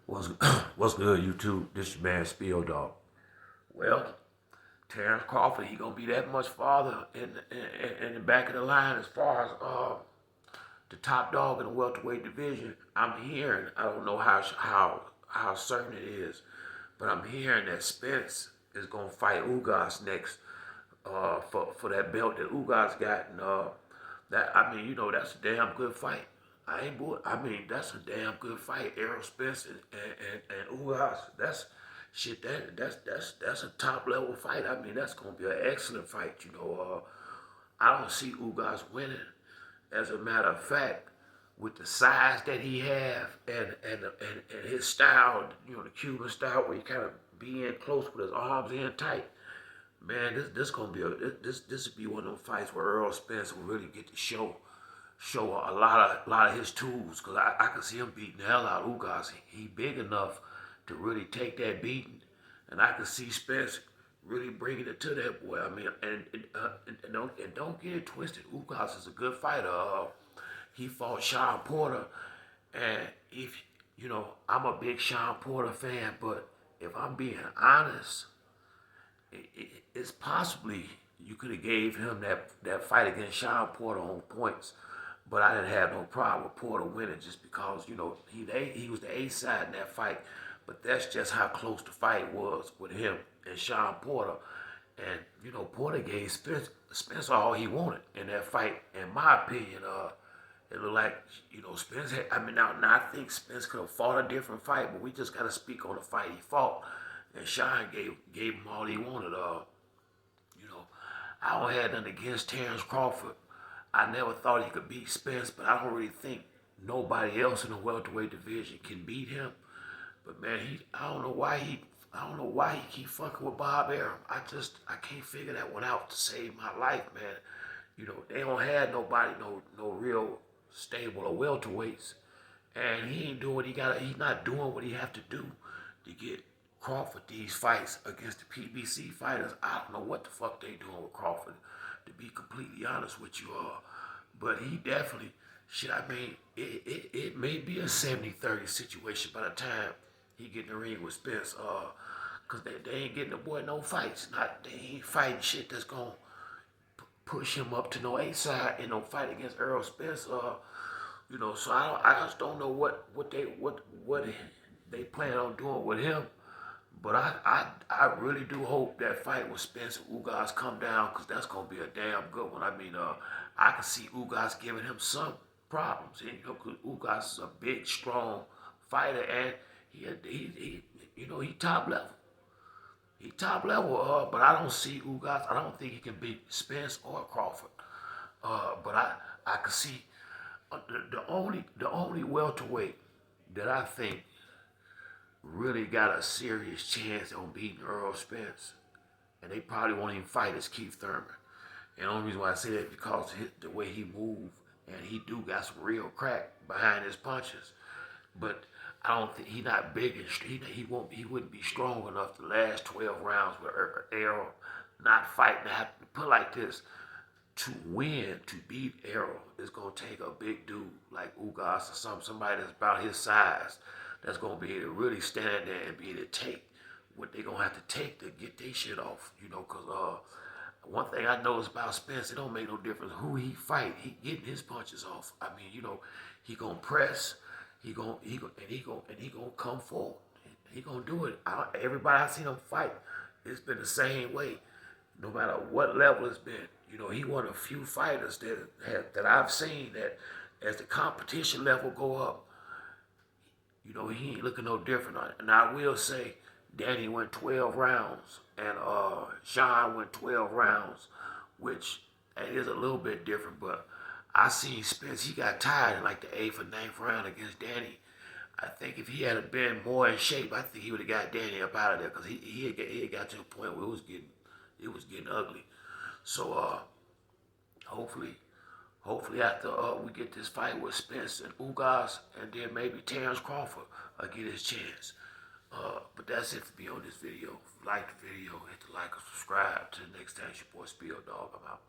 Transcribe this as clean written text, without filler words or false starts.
What's what's good, YouTube? This your man Spiel Dog. Well, Terrence Crawford, he gonna be that much farther in the back of the line as far as the top dog in the welterweight division. I'm hearing, I don't know how certain it is, but I'm hearing that Spence is gonna fight Ugas next for that belt that Ugas got, and that's a damn good fight. That's a damn good fight. Errol Spence and Ugas. That's shit. That's a top level fight. I mean, that's gonna be an excellent fight. I don't see Ugas winning. As a matter of fact, with the size that he have and his style, the Cuban style where he kind of be in close with his arms in tight. Man, this gonna be this would be one of those fights where Errol Spence will really get to show a lot of his tools, because I can see him beating the hell out of Ugas. He big enough to really take that beating, and I can see Spence really bringing it to that boy. I mean, and don't get it twisted. Ugas is a good fighter. He fought Sean Porter, and if I'm a big Sean Porter fan, but if I'm being honest, it's possibly you could have gave him that fight against Sean Porter on points, but I didn't have no problem with Porter winning just because he was the A side in that fight. But that's just how close the fight was with him and Sean Porter, and Porter gave Spence all he wanted in that fight. In my opinion, it looked like Spence had. I mean, now I think Spence could have fought a different fight, but we just got to speak on the fight he fought. And Sean gave him all he wanted. I don't have nothing against Terrence Crawford. I never thought he could beat Spence, but I don't really think nobody else in the welterweight division can beat him. But man, I don't know why he keep fucking with Bob Arum. I can't figure that one out to save my life, man. They don't have nobody, no real stable of welterweights, and he ain't doing what he got. He's not doing what he have to do to get Crawford these fights against the PBC fighters. I don't know what the fuck they doing with Crawford, to be completely honest with you all. But he definitely, it may be a 70-30 situation by the time he get in the ring with Spence, because they ain't getting the boy no fights. They ain't fighting shit that's going to push him up to no A side and no fight against Errol Spence. So I just don't know what they plan on doing with him. But I really do hope that fight with Spence and Ugas come down, because that's going to be a damn good one. I mean, I can see Ugas giving him some problems, because Ugas is a big, strong fighter, and he top level. He top level, but I don't see Ugas. I don't think he can beat Spence or Crawford. But I can see the only welterweight that I think really got a serious chance on beating Errol Spence, and they probably won't even fight, is Keith Thurman. And the only reason why I say that is because the way he moved, and he do got some real crack behind his punches. But I don't think he not big and he wouldn't be strong enough the last 12 rounds with Errol not fighting. To have to put like this, to win, to beat Errol, is gonna take a big dude like Ugas or somebody that's about his size, that's gonna be able to really stand there and be able to take what they gonna have to take to get their shit off. Cause one thing I know is about Spence, it don't make no difference who he fight. He getting his punches off. I mean, he gonna press. He gonna come forward. He gonna do it. Everybody I seen him fight, it's been the same way. No matter what level it's been. He one of a few fighters that I've seen that, as the competition level go up, he ain't looking no different. And I will say, Danny went 12 rounds, and Sean went 12 rounds, which is a little bit different. But I seen Spence, he got tired in like the 8th or 9th round against Danny. I think if he had been more in shape, I think he would have got Danny up out of there, because he had got to a point where it was getting ugly. So hopefully after we get this fight with Spence and Ugas, and then maybe Terrence Crawford get his chance. But that's it for me on this video. If you like the video, hit the like and subscribe. Till next time, it's your boy Spiel Dog. I'm out.